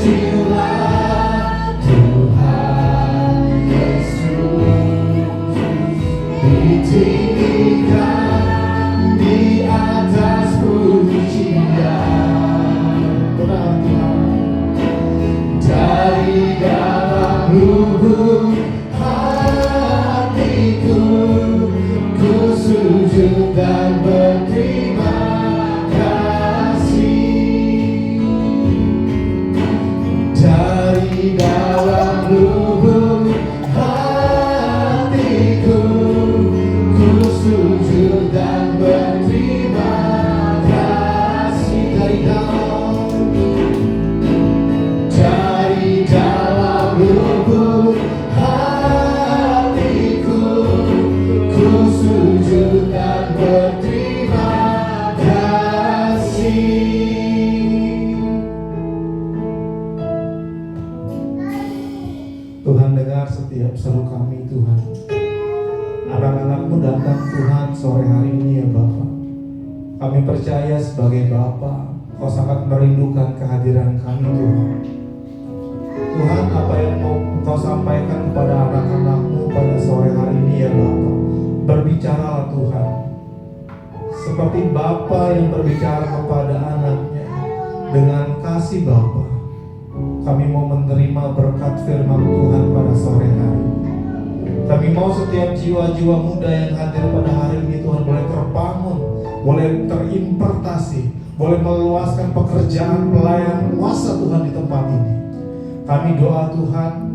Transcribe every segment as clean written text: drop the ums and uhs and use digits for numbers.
terpujilah Tuhan Yesus, ditinggikan di atas pujian. Dari dalam lubuk hatiku, ku sujud dan berterima kasih. Dari dalam lubuk hatiku, ku sujud dan berterima kasih. Dari dalam lubuk hatiku, ku sujud dan berterima kasih. Tuhan, dengar setiap seru kami Tuhan. Anak-anak-Mu datang Tuhan sore hari ini ya Bapa. Kami percaya sebagai Bapa, Kau sangat merindukan kehadiran kami Tuhan. Tuhan, apa yang mau Kau sampaikan kepada anak-anak-Mu pada sore hari ini ya Bapa, berbicaralah Tuhan. Seperti Bapa yang berbicara kepada anaknya dengan kasih Bapa, kami mau menerima berkat firman Tuhan pada sore hari ini. Kami mau setiap jiwa-jiwa muda yang hadir pada hari ini Tuhan boleh terbangun, boleh terimpartasi, boleh meluaskan pekerjaan pelayanan kuasa Tuhan di tempat ini. Kami doa Tuhan,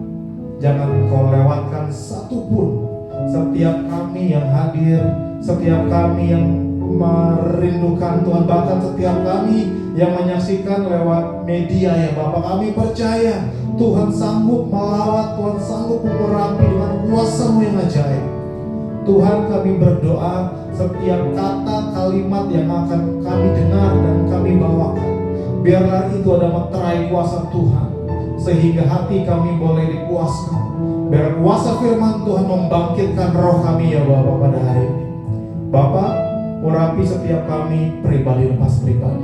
jangan Kau lewatkan satupun. Setiap kami yang hadir, setiap kami yang merindukan Tuhan, bahkan setiap kami yang menyaksikan lewat media ya Bapak, kami percaya Tuhan sanggup melawat, Tuhan sanggup mengurapi dengan kuasa-Mu yang ajaib. Tuhan, kami berdoa setiap kata kalimat yang akan kami dengar dan kami bawakan, biarlah itu ada meterai kuasa Tuhan, sehingga hati kami boleh dikuaskan. Biar kuasa firman Tuhan membangkitkan roh kami ya Bapak pada hari ini. Bapak, urapi setiap kami pribadi lepas pribadi.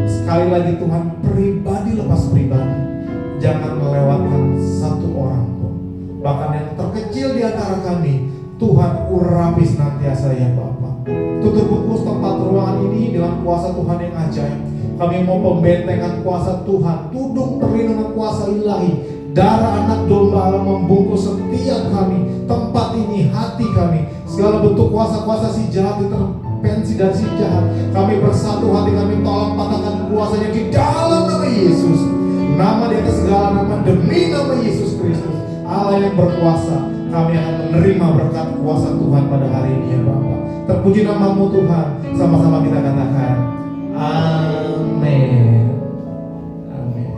Sekali lagi Tuhan, pribadi lepas pribadi. Jangan melewatkan satu orang pun. Bahkan yang terkecil di antara kami, Tuhan urapi senantiasa ya Bapak. Tutup bungkus tempat ruangan ini dengan kuasa Tuhan yang ajaib. Kami mau pembentengan kuasa Tuhan, tudung perlindungan kuasa ilahi. Darah anak domba Allah membungkus setiap kami, tempat ini, hati kami. Segala bentuk kuasa-kuasa si jahat, intervensi dan si jahat, kami bersatu, hati kami tolong patahkan kuasanya di dalam nama Yesus. Nama di atas segala nama, demi nama Yesus Kristus, Allah yang berkuasa. Kami akan menerima berkat kuasa Tuhan pada hari ini ya Bapak. Terpuji nama-Mu Tuhan. Sama-sama kita katakan amin. Amin.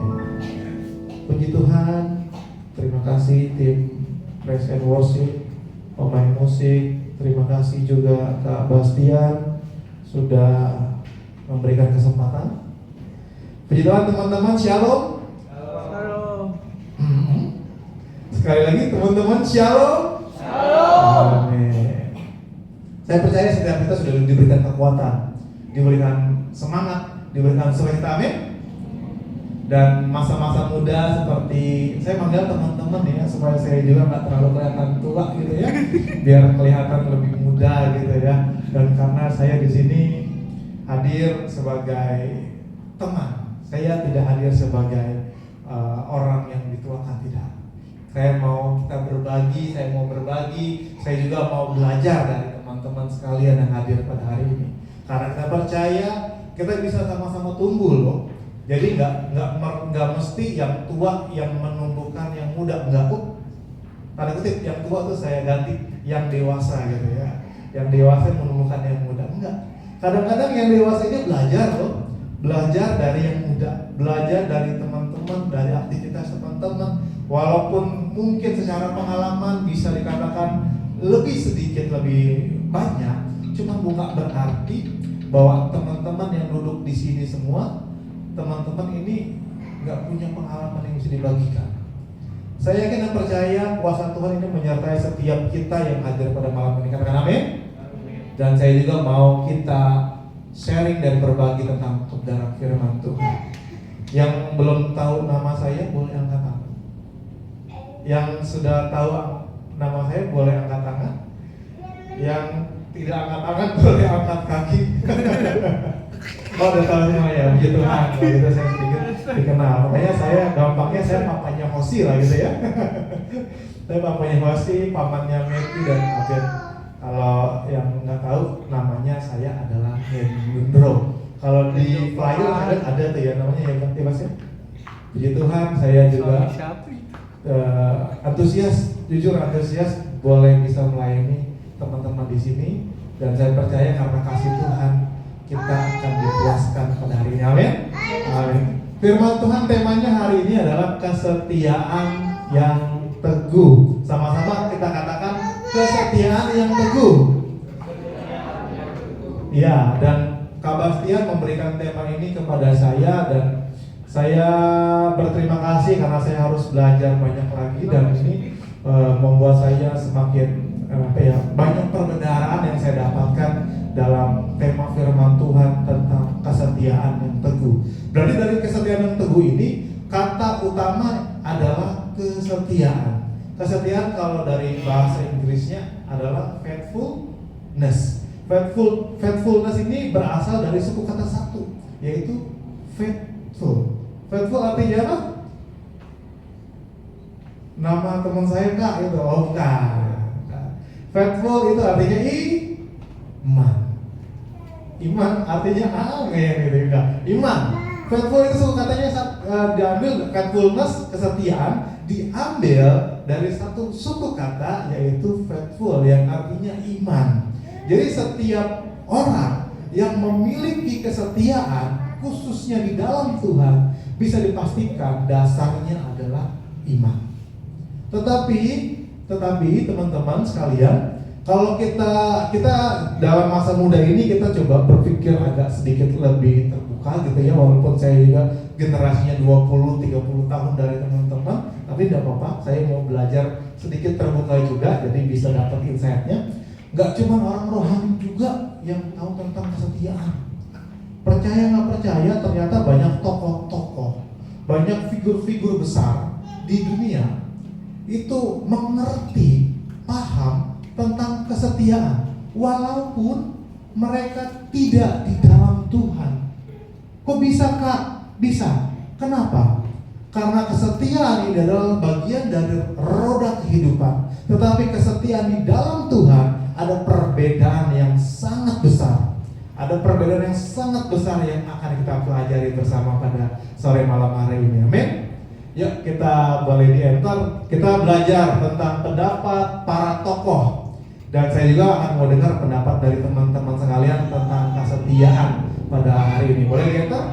Puji Tuhan. Terima kasih tim Praise and Worship, pemain musik. Terima kasih juga Kak Bastian sudah memberikan kesempatan. Puji Tuhan teman-teman, shalom. Sekali lagi teman-teman, shalom. Shalom. Amin. Saya percaya setiap kita sudah diberikan kekuatan, diberikan semangat, diberikan sukacita, amin. Dan masa-masa muda seperti saya manggil teman-teman ya, supaya saya juga nggak terlalu kelihatan tua gitu ya, biar kelihatan lebih muda gitu ya. Dan karena saya di sini hadir sebagai teman, saya tidak hadir sebagai orang yang dituakan, tidak. Saya mau kita berbagi, saya mau berbagi, saya juga mau belajar dari teman-teman sekalian yang hadir pada hari ini. Karena kita percaya kita bisa sama-sama tumbuh loh. Jadi nggak mesti yang tua yang menumbuhkan yang muda, enggak kok. Tanda kutip yang tua tuh saya ganti yang dewasa gitu ya. Yang dewasa menumbuhkan yang muda, enggak. Kadang-kadang yang dewasa ini belajar loh, belajar dari yang muda, belajar dari teman-teman, dari aktivitas teman-teman. Walaupun mungkin secara pengalaman bisa dikatakan lebih sedikit, lebih banyak, cuma bukan berarti bahwa teman-teman yang duduk di sini semua, teman-teman ini nggak punya pengalaman yang bisa dibagikan. Saya yakin dan percaya kuasa Tuhan ini menyertai setiap kita yang hadir pada malam ini. Katakan amin. Dan saya juga mau kita sharing dan berbagi tentang kebenaran firman Tuhan. Yang belum tahu nama saya boleh angkat tangan. Yang sudah tahu nama saya boleh angkat tangan. Yang tidak angkat tangan boleh angkat kaki. Oh, udah tahu semua ya, puji Tuhan. Kalau gitu saya sedikit dikenal. Makanya saya gampangnya saya papanya Hosi lah gitu ya. Saya papanya Hosi, pamannya Meti dan Abed. Kalau yang nggak tahu namanya saya adalah Hendro. Kalau di flyer ada tuh ya namanya ya Bang Mas ya. Puji Tuhan, saya juga antusias, jujur antusias boleh bisa melayani teman-teman di sini, dan saya percaya karena kasih Tuhan kita akan dipuaskan pada hari ini. Amin. Amin. Firman Tuhan temanya hari ini adalah kesetiaan yang teguh. Sama-sama kita katakan kesetiaan yang teguh. Ya, dan Kak Bastian memberikan tema ini kepada saya, dan saya berterima kasih karena saya harus belajar banyak lagi, dan ini membuat saya semakin banyak perbedaan yang saya dapatkan dalam tema firman Tuhan tentang kesetiaan yang teguh. Berarti dari kesetiaan yang teguh ini kata utama adalah kesetiaan. Kesetiaan kalau dari bahasa Inggrisnya adalah faithfulness. Faithfulness ini berasal dari suku kata satu, yaitu faithful. Faithful artinya apa? Nama teman saya Kak itu, oh bukan. Faithful itu artinya iman. Iman artinya gitu enggak? Iman. Faithful itu suku katanya diambil, faithfulness, kesetiaan diambil dari satu suku kata yaitu faithful yang artinya iman. Jadi setiap orang yang memiliki kesetiaan khususnya di dalam Tuhan bisa dipastikan dasarnya adalah iman. Tetapi teman-teman sekalian, kalau kita dalam masa muda ini kita coba berpikir agak sedikit lebih terbuka gitu ya, walaupun saya juga generasinya 20-30 tahun dari teman-teman, tapi tidak apa-apa, saya mau belajar sedikit terbuka juga, jadi bisa dapat insight-nya. Gak cuma orang rohani juga yang tahu tentang kesetiaan. Percaya nggak percaya, ternyata banyak tokoh-tokoh, banyak figur-figur besar di dunia itu mengerti, paham tentang kesetiaan walaupun mereka tidak di dalam Tuhan. Kok bisa Kak? Bisa. Kenapa? Karena kesetiaan ini adalah bagian dari roda kehidupan. Tetapi kesetiaan di dalam Tuhan ada perbedaan yang sangat besar. Ada perbedaan yang sangat besar yang akan kita pelajari bersama pada sore malam hari ini. Amin. Yuk kita boleh di-enter. Kita belajar tentang pendapat para tokoh. Dan saya juga akan mau dengar pendapat dari teman-teman sekalian tentang kesetiaan pada hari ini. Boleh di-enter?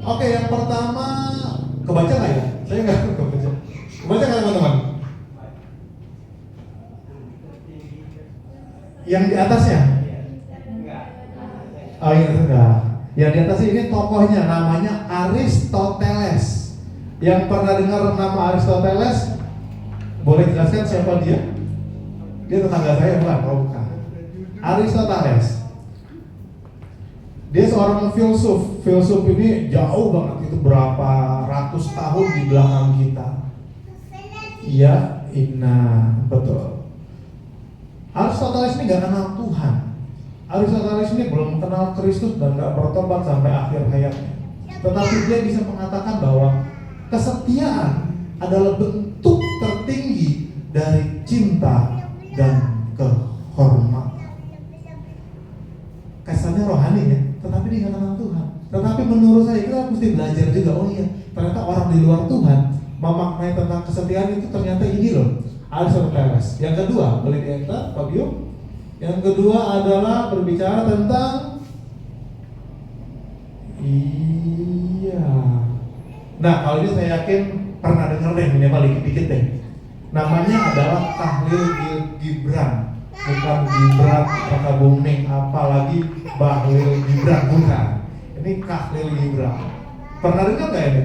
Oke, yang pertama, kebaca nggak ya? Saya nggak kebaca. Kebaca nggak teman-teman? Yang di atasnya? Oh iya enggak. Yang di atas ini tokohnya namanya Aristoteles. Yang pernah dengar nama Aristoteles? Boleh jelaskan siapa dia? Dia tetangga saya bukan? Oh bukan. Aristoteles. Dia seorang filsuf. Filsuf ini jauh banget, itu berapa ratus tahun di belakang kita. Iya, betul. Aristoteles ini gak kenal Tuhan. Aristoteles ini belum kenal Kristus dan gak bertobat sampai akhir hayatnya. Tetapi dia bisa mengatakan bahwa kesetiaan adalah bentuk tertinggi dari cinta dan kehormatan. Kesannya rohani ya, tetapi dia gak kenal Tuhan. Tetapi menurut saya kita mesti belajar juga, oh iya, ternyata orang di luar Tuhan memaknai tentang kesetiaan itu ternyata ini loh, Aristoteles. Yang kedua, boleh di-enter, Fabio. Yang kedua adalah berbicara tentang nah, kalau ini saya yakin pernah dengar deh, minimal dikit-dikit deh. Namanya adalah Khalil Gibran. Bukan Gibran Rakabuming, apalagi Bahlil Gibran, bukan. Ini Khalil Gibran. Pernah dengar nggak ini?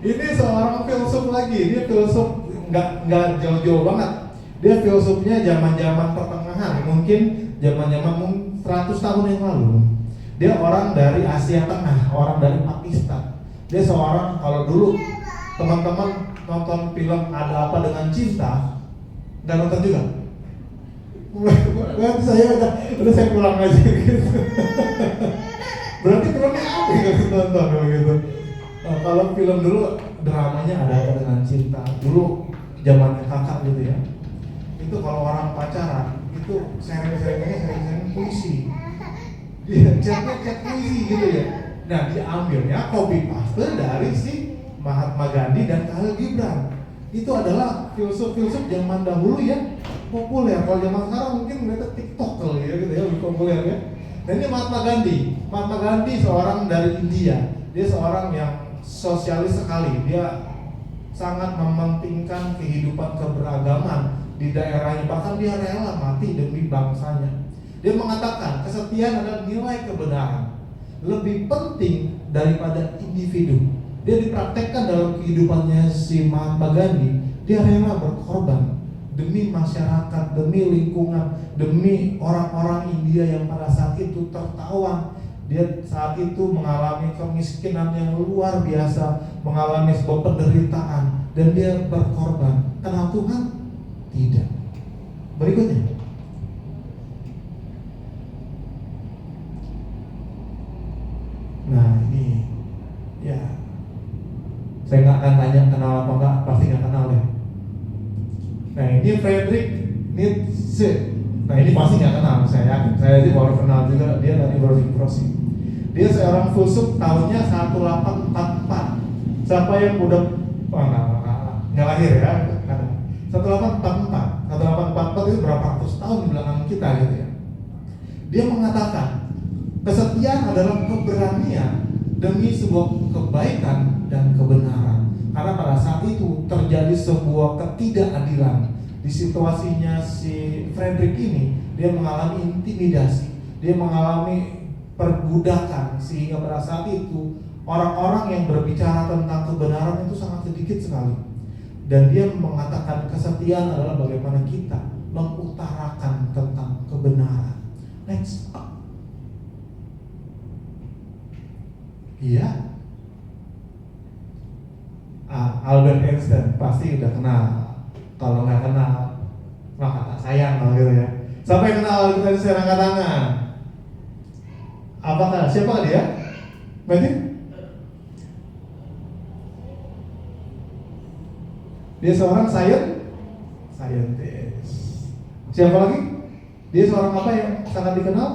Ini seorang filsuf lagi. Dia filsuf nggak jauh-jauh banget. Dia filsufnya zaman-zaman pertengahan, mungkin zaman-zaman 100 tahun yang lalu. Dia orang dari Asia Tengah, orang dari Pakistan. Dia seorang, kalau dulu teman-teman nonton film Ada Apa Dengan Cinta, nggak nonton juga? Berarti udah saya pulang aja gitu. Berarti filmnya apa yang nonton gitu? Kalau film dulu dramanya Ada Apa Dengan Cinta, dulu zamannya kakak gitu ya. Itu kalau orang pacaran itu sering puisi. Dia chat puisi gitu ya. Nah, diambilnya copy paste dari si Mahatma Gandhi dan Khalil Gibran. Itu adalah filsuf-filsuf zaman dahulu yang populer. Kalau zaman sekarang mungkin mereka TikTok kali ya gitu ya, lebih populer ya. Dan ini Mahatma Gandhi. Mahatma Gandhi seorang dari India. Dia seorang yang sosialis sekali. Dia sangat mementingkan kehidupan keberagaman di daerahnya. Bahkan dia rela mati demi bangsanya. Dia mengatakan kesetiaan adalah nilai kebenaran lebih penting daripada individu. Dia dipraktekkan dalam kehidupannya si Mahatma Gandhi. Dia rela berkorban demi masyarakat, demi lingkungan, demi orang-orang India yang pada saat itu tertawan. Dia saat itu mengalami kemiskinan yang luar biasa, mengalami sebuah penderitaan, dan dia berkorban. Kenal Tuhan? Tidak. Berikutnya, nah ini ya, saya nggak akan tanya kenal apa enggak, pasti nggak kenal ya. Nah ini Friedrich Nietzsche. Nah ini pasti nggak kenal, saya yakin. Saya sih baru kenal juga, dia dari Brosing. Dia seorang filsuf, tahunnya 1844. Siapa yang udah nggak lahir ya? 1844 itu berapa ratus tahun di belakang kita gitu ya. Dia mengatakan kesetiaan adalah keberanian demi sebuah kebaikan dan kebenaran. Karena pada saat itu terjadi sebuah ketidakadilan. Di situasinya si Friedrich ini, dia mengalami intimidasi, dia mengalami perbudakan, sehingga pada saat itu orang-orang yang berbicara tentang kebenaran itu sangat sedikit sekali. Dan dia mengatakan kesetiaan adalah bagaimana kita mengutarakan tentang kebenaran. Next. Iya. Albert Einstein pasti udah kenal. Kalau nggak kenal, maka tak sayang kalau gitu ya. Siapa yang kenal Albert Einstein, angkat tangan. Apakah siapa dia? Berarti dia seorang scientist. Siapa lagi? Dia seorang apa yang sangat dikenal?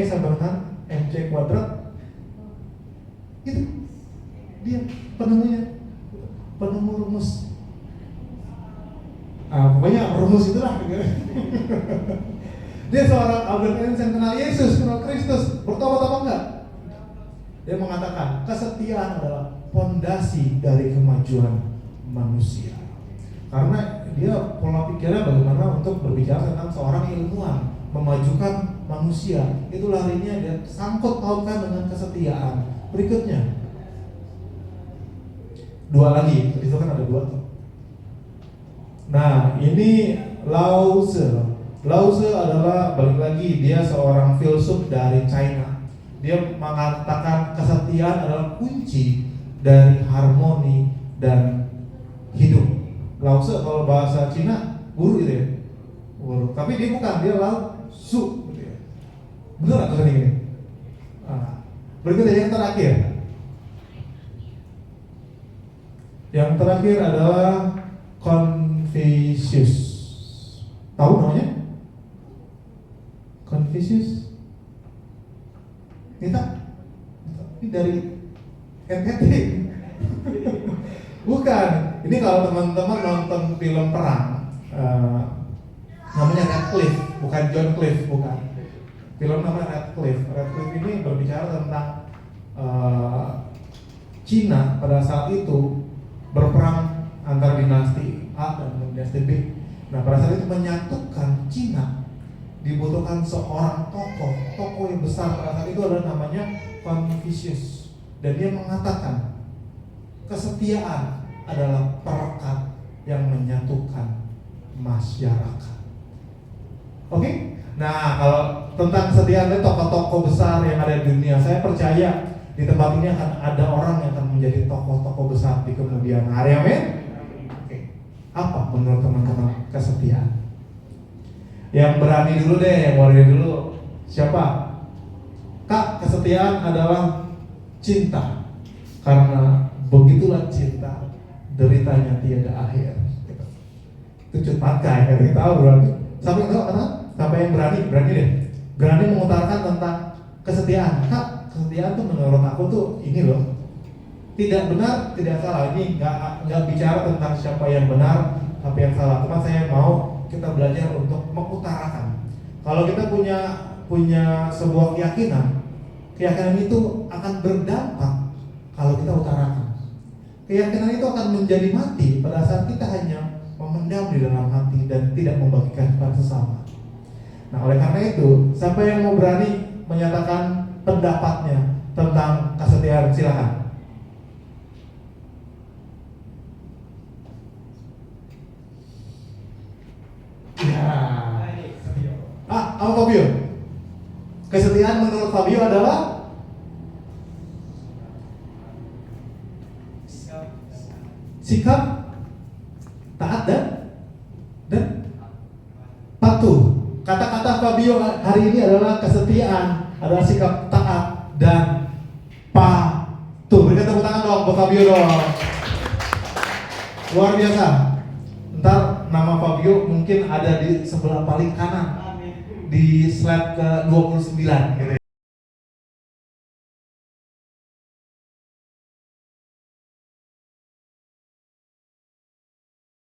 sama dengan MC kuadrat. Itu dia penemunya, penemu rumus. Pokoknya rumus itulah. Dia seorang Albert Einstein, kenal Yesus, kenal Kristus, bertobat apa enggak? Dia mengatakan kesetiaan adalah pondasi dari kemajuan manusia. Karena dia pola pikirnya bagaimana untuk berbicara tentang seorang ilmuwan, memajukan manusia. Itu larinya dia sangkut pautkan dengan kesetiaan. Berikutnya, dua lagi, itu kan ada dua tuh. Nah, ini Lao Tzu. Lao Tzu adalah, balik lagi, dia seorang filsuf dari China. Dia mengatakan kesetiaan adalah kunci dari harmoni dan hidup. Lao Tzu kalau bahasa Cina guru gitu ya, guru. Tapi dia bukan, dia Lao Tzu gitu ya. Betul nggak tulisan ini? Berikutnya yang terakhir. Yang terakhir adalah Confucius. Tahu namanya? Confucius? Ini dari NTT. Bukan. Ini kalau teman-teman nonton film perang, namanya Radcliffe, bukan John Cliff, bukan. Film namanya Radcliffe. Radcliffe ini berbicara tentang Cina pada saat itu berperang antara dinasti A dan dinasti B. Nah, pada saat itu menyatukan Cina dibutuhkan seorang tokoh yang besar. Pada saat itu adalah namanya Confucius, dan dia mengatakan kesetiaan adalah perekat yang menyatukan masyarakat. Oke? Nah, kalau tentang kesetiaan itu tokoh-tokoh besar yang ada di dunia, saya percaya di tempat ini akan ada orang yang akan menjadi tokoh-tokoh besar di kemudian hari. Amin. Oke. Apa menurut teman-teman kesetiaan? Yang berani dulu deh, yang warrior dulu. Siapa? Kak, kesetiaan adalah cinta. Karena begitulah cinta, deritanya tiada akhir. Itu cepat kayak kita tahu berarti. Sampai yang berani deh. Berani mengutarakan tentang kesetiaan. Kak, kesetiaan tuh menurut aku tuh ini loh. Tidak benar, tidak salah. Ini nggak bicara tentang siapa yang benar, tapi yang salah. Cuma saya mau kita belajar untuk mengutarakan. Kalau kita punya sebuah keyakinan itu akan berdampak kalau kita utarakan. Keyakinan itu akan menjadi mati pada saat kita hanya memendam di dalam hati dan tidak membagikan kepada sesama. Nah, oleh karena itu, siapa yang mau berani menyatakan pendapatnya tentang kesetiaan, silakan. Ya. Apa Fabio? Kesetiaan menurut Fabio adalah sikap taat dan patuh. Kata-kata Fabio hari ini adalah kesetiaan, adalah sikap taat dan patuh. Berikan tepuk tangan dong buat Fabio dong. Luar biasa. Ntar nama Fabio mungkin ada di sebelah paling kanan di slide ke 29 gitu.